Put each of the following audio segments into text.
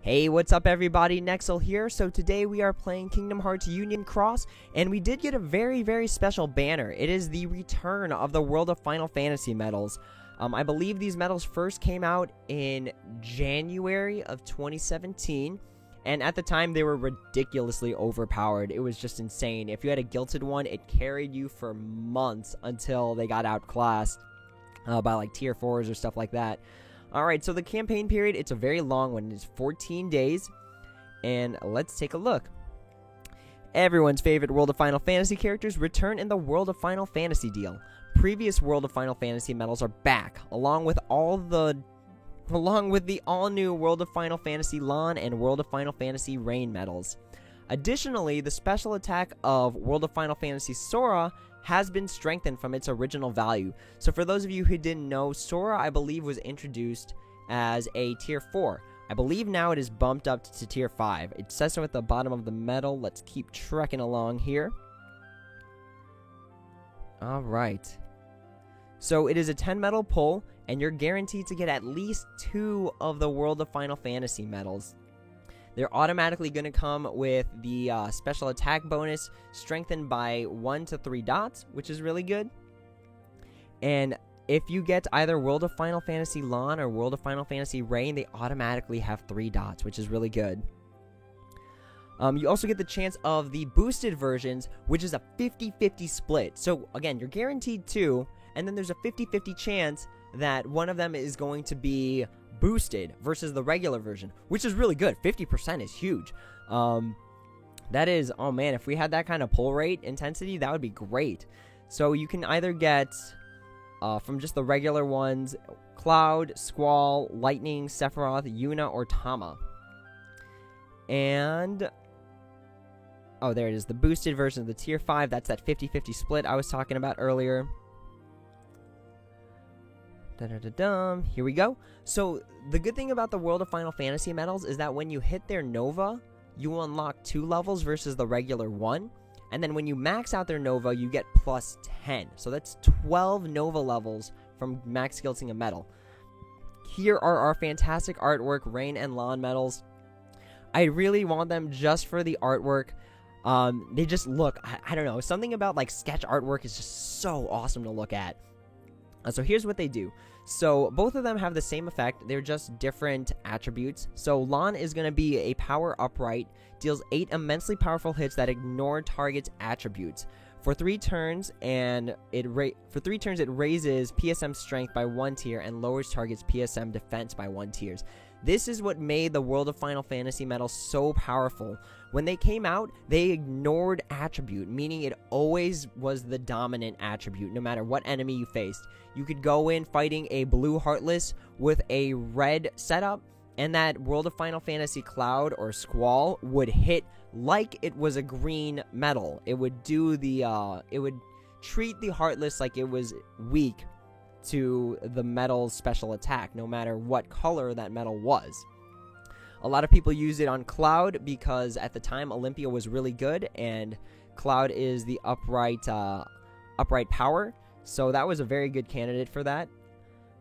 Hey, what's up everybody, Nexel here. So today we are playing Kingdom Hearts Union Cross, and we did get a very special banner. It is the return of the World of Final Fantasy medals. I believe these medals first came out in January of 2017, and at the time they were ridiculously overpowered. It was just insane. If you had a Gilted one, it carried you for months until they got outclassed by like tier 4s or stuff like that. Alright, so the campaign period, it's a very long one. It's 14 days, and let's take a look. Everyone's favorite World of Final Fantasy characters return in the World of Final Fantasy deal. Previous World of Final Fantasy medals are back, along with the all-new World of Final Fantasy Lan and World of Final Fantasy Rain medals. Additionally, the special attack of World of Final Fantasy Sora has been strengthened from its original value. So for those of you who didn't know, Sora, I believe, was introduced as a tier 4. I believe now it is bumped up to tier 5. It says so at the bottom of the medal. Let's keep trekking along here. Alright. So it is a 10 medal pull, and you're guaranteed to get at least 2 of the World of Final Fantasy medals. They're automatically going to come with the special attack bonus, strengthened by 1 to 3 dots, which is really good. And if you get either World of Final Fantasy Lan or World of Final Fantasy Rain, they automatically have 3 dots, which is really good. You also get the chance of the boosted versions, which is a 50-50 split. So again, you're guaranteed 2, and then there's a 50-50 chance that one of them is going to be boosted versus the regular version, which is really good. 50% is huge. That is, oh man, if we had that kind of pull rate intensity, that would be great. So you can either get from just the regular ones, Cloud, Squall, Lightning, Sephiroth, Yuna, or Tama. And oh, there it is, the boosted version of the tier 5. That's that 50-50 split I was talking about earlier. Here we go. So the good thing about the World of Final Fantasy medals is that when you hit their Nova, you unlock 2 levels versus the regular 1. And then when you max out their Nova, you get plus 10. So that's 12 Nova levels from max guilting a medal. Here are our fantastic artwork Rain and Lan medals. I really want them just for the artwork. They just look, I don't know, something about like sketch artwork is just so awesome to look at. So here's what they do. So both of them have the same effect. They're just different attributes. So Lan is going to be a power upright, deals 8 immensely powerful hits that ignore target's attributes. For 3 turns, it raises PSM strength by 1 tier and lowers target's PSM defense by 1 tier. This is what made the World of Final Fantasy medals so powerful. When they came out, they ignored attribute, meaning it always was the dominant attribute, no matter what enemy you faced. You could go in fighting a blue Heartless with a red setup, and that World of Final Fantasy Cloud or Squall would hit like it was a green medal. It would do the, it would treat the Heartless like it was weak to the medal's special attack, no matter what color that medal was. A lot of people use it on Cloud because at the time Olympia was really good, and Cloud is the upright power, so that was a very good candidate for that.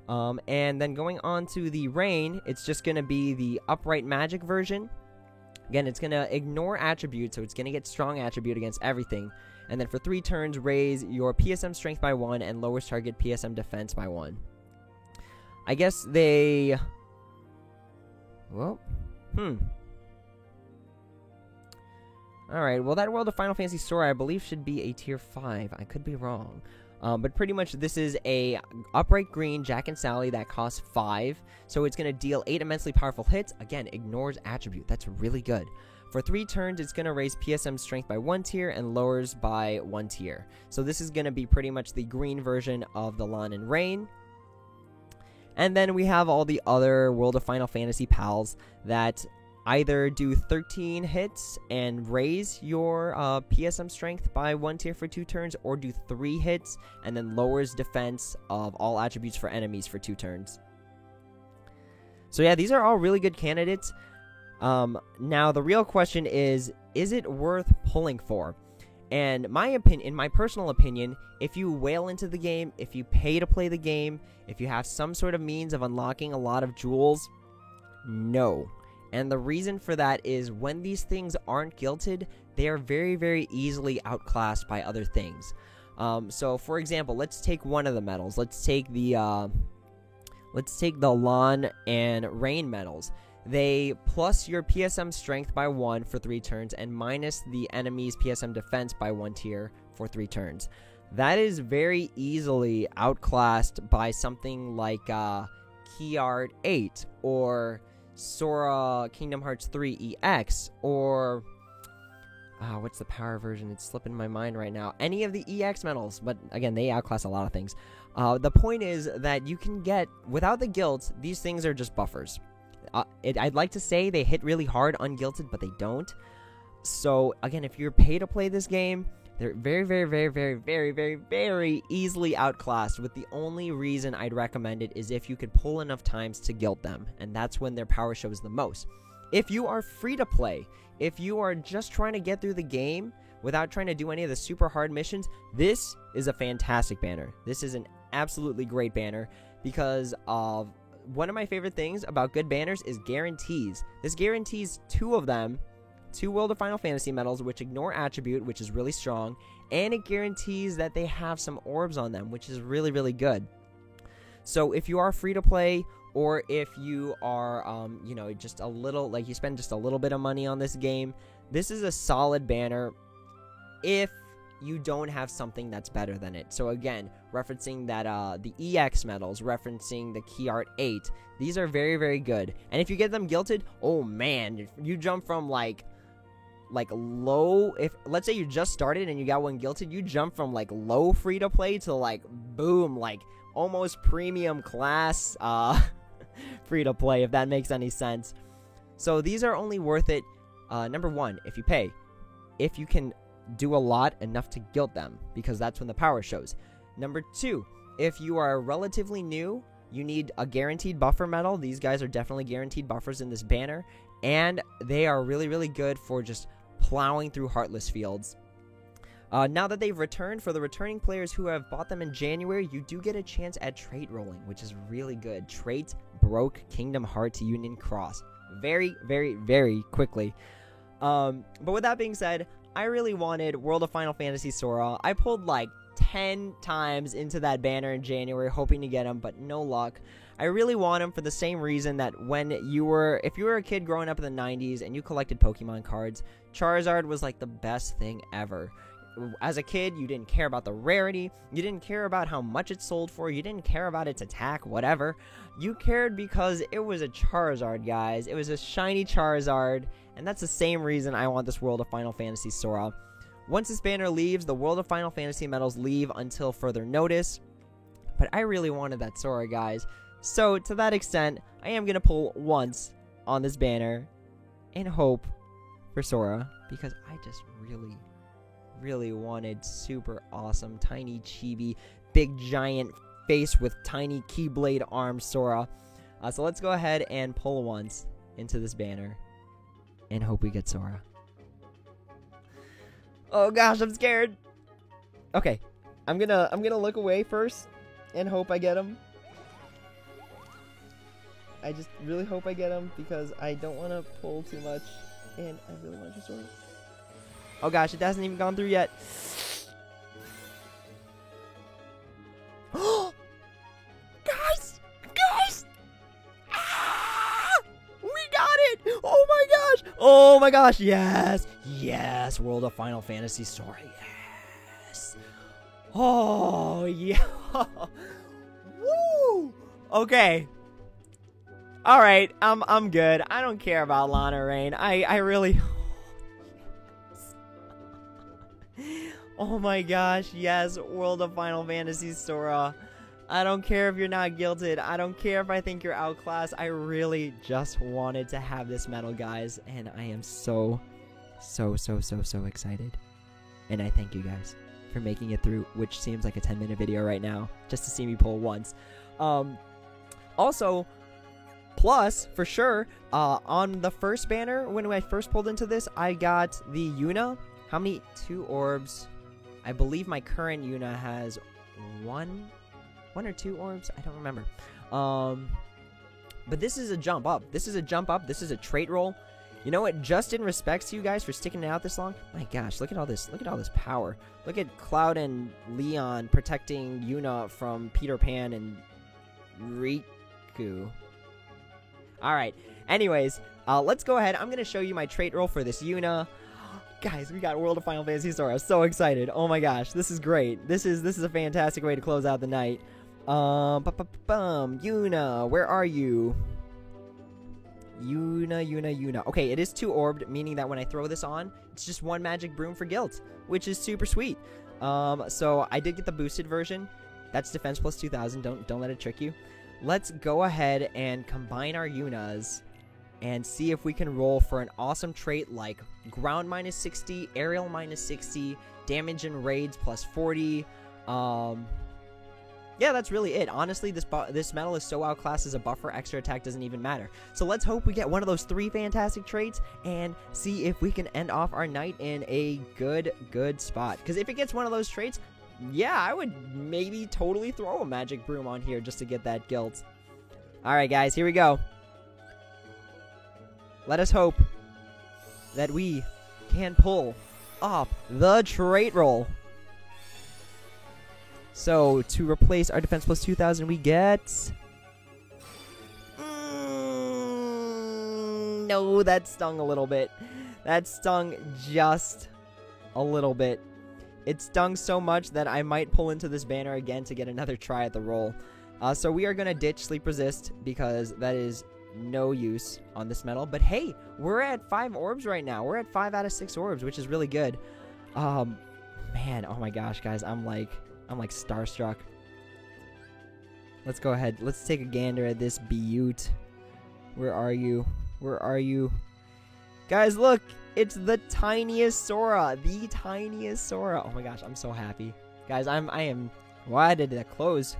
And then going on to the Rain, it's just going to be the upright magic version. Again, it's going to ignore attributes, so it's going to get strong attribute against everything. And then for 3 turns, raise your PSM strength by 1 and lowers target PSM defense by 1. I guess they... Well, Alright, well that World of Final Fantasy Sora I believe should be a tier 5. I could be wrong. But pretty much this is a upright green Jack and Sally that costs 5. So it's going to deal 8 immensely powerful hits. Again, ignores attribute. That's really good. For 3 turns, it's going to raise PSM strength by 1 tier and lowers by 1 tier. So this is going to be pretty much the green version of the Lan and Rain. And then we have all the other World of Final Fantasy pals that either do 13 hits and raise your PSM strength by 1 tier for 2 turns, or do 3 hits and then lowers defense of all attributes for enemies for 2 turns. So yeah, these are all really good candidates. Now the real question is it worth pulling for? And in my personal opinion, if you whale into the game, if you pay to play the game, if you have some sort of means of unlocking a lot of jewels, no. And the reason for that is when these things aren't gilted, they are very, very easily outclassed by other things. So, for example, let's take one of the medals. Let's take the Lawn and Rain medals. They plus your PSM strength by 1 for 3 turns and minus the enemy's PSM defense by 1 tier for 3 turns. That is very easily outclassed by something like Key Art 8 or Sora Kingdom Hearts 3 EX or what's the power version? It's slipping my mind right now. Any of the EX medals, but again, they outclass a lot of things. The point is that you can get, without the guilt, these things are just buffers. I'd like to say they hit really hard ungilted, but they don't. So, again, if you're paid to play this game, they're very, very, very, very, very, very, very easily outclassed, with the only reason I'd recommend it is if you could pull enough times to guilt them, and that's when their power shows the most. If you are free to play, if you are just trying to get through the game without trying to do any of the super hard missions, this is a fantastic banner. This is an absolutely great banner because of one of my favorite things about good banners is guarantees. This guarantees 2 of them, 2 World of Final Fantasy medals, which ignore attribute, which is really strong, and it guarantees that they have some orbs on them, which is really, really good. So if you are free to play, or if you are, just a little, like you spend just a little bit of money on this game, this is a solid banner if you don't have something that's better than it. So again, referencing that the EX medals, referencing the Key Art 8, these are very, very good. And if you get them guilted, oh man, if you jump from like low, if let's say you just started and you got one guilted, you jump from like low free to play to like boom, like almost premium class free to play, if that makes any sense. So these are only worth it, number 1, if you pay, if you can do a lot enough to guilt them, because that's when the power shows. Number 2, if you are relatively new, you need a guaranteed buffer medal. These guys are definitely guaranteed buffers in this banner, and they are really, really good for just plowing through Heartless fields. Now that they've returned, for the returning players who have bought them in January, you do get a chance at trait rolling, which is really good. Traits broke Kingdom Hearts Union Cross very, very, very quickly. But with that being said, I really wanted World of Final Fantasy Sora. I pulled like 10 times into that banner in January hoping to get him, but no luck. I really want him for the same reason that if you were a kid growing up in the 90s and you collected Pokemon cards, Charizard was like the best thing ever. As a kid, you didn't care about the rarity, you didn't care about how much it sold for, you didn't care about its attack, whatever. You cared because it was a Charizard, guys. It was a shiny Charizard, and that's the same reason I want this World of Final Fantasy Sora. Once this banner leaves, the World of Final Fantasy medals leave until further notice, but I really wanted that Sora, guys. So, to that extent, I am going to pull once on this banner in hope for Sora, because I just really wanted super awesome, tiny chibi, big giant face with tiny Keyblade arms Sora. So let's go ahead and pull once into this banner and hope we get Sora. Oh gosh, I'm scared. Okay, I'm gonna look away first and hope I get him. I just really hope I get him because I don't want to pull too much, and I really want to Sora. Oh gosh, it hasn't even gone through yet. Guys! Ah! We got it! Oh my gosh, yes! Yes, World of Final Fantasy Sora, yes! Oh, yeah! Woo! Okay. Alright, I'm good. I don't care about Lana Rain. I really... Oh my gosh, yes, World of Final Fantasy Sora. I don't care if you're not guilted. I don't care if I think you're outclassed. I really just wanted to have this medal, guys. And I am so excited. And I thank you guys for making it through, which seems like a 10-minute video right now, just to see me pull once. Also, plus, for sure, on the first banner, when I first pulled into this, I got the Yuna. How many? 2 orbs. I believe my current Yuna has one or 2 orbs. I don't remember. But this is a jump up. This is a jump up. This is a trait roll. You know what? Just in respects to you guys for sticking it out this long. My gosh, look at all this. Look at all this power. Look at Cloud and Leon protecting Yuna from Peter Pan and Riku. All right. Anyways, let's go ahead. I'm gonna show you my trait roll for this Yuna. Guys, we got World of Final Fantasy Sora. I'm so excited. Oh my gosh, this is great. This is a fantastic way to close out the night. Yuna, where are you? Yuna. Okay, it is 2 orbed, meaning that when I throw this on, it's just 1 magic broom for guilt, which is super sweet. So I did get the boosted version. That's defense plus 2000. Don't let it trick you. Let's go ahead and combine our Yunas and see if we can roll for an awesome trait like ground minus 60, aerial minus 60, damage and raids plus 40. Yeah, that's really it. Honestly, this medal is so outclassed as a buffer, extra attack doesn't even matter. So let's hope we get one of those 3 fantastic traits and see if we can end off our night in a good spot. Because if it gets one of those traits, yeah, I would maybe totally throw a magic broom on here just to get that guilt. Alright guys, here we go. Let us hope that we can pull off the trait roll. So, to replace our defense plus 2000, we get... no, that stung a little bit. That stung just a little bit. It stung so much that I might pull into this banner again to get another try at the roll. So we are going to ditch Sleep Resist because that is no use on this medal. But hey, we're at 5 orbs right now. We're at 5 out of 6 orbs, which is really good. Man, oh my gosh, guys, I'm like starstruck. Let's go ahead. Let's take a gander at this beaut. Where are you? Where are you? Guys, look! It's the tiniest Sora! The tiniest Sora! Oh my gosh, I'm so happy. Guys, I am... Why did that close?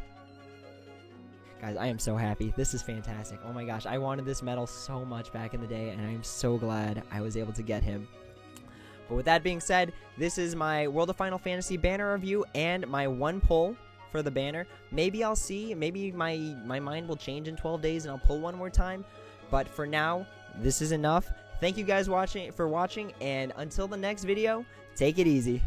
Guys, I am so happy. This is fantastic. Oh my gosh, I wanted this medal so much back in the day, and I am so glad I was able to get him. But with that being said, this is my World of Final Fantasy banner review and my 1 pull for the banner. Maybe I'll see. Maybe my mind will change in 12 days and I'll pull 1 more time. But for now, this is enough. Thank you guys for watching, and until the next video, take it easy.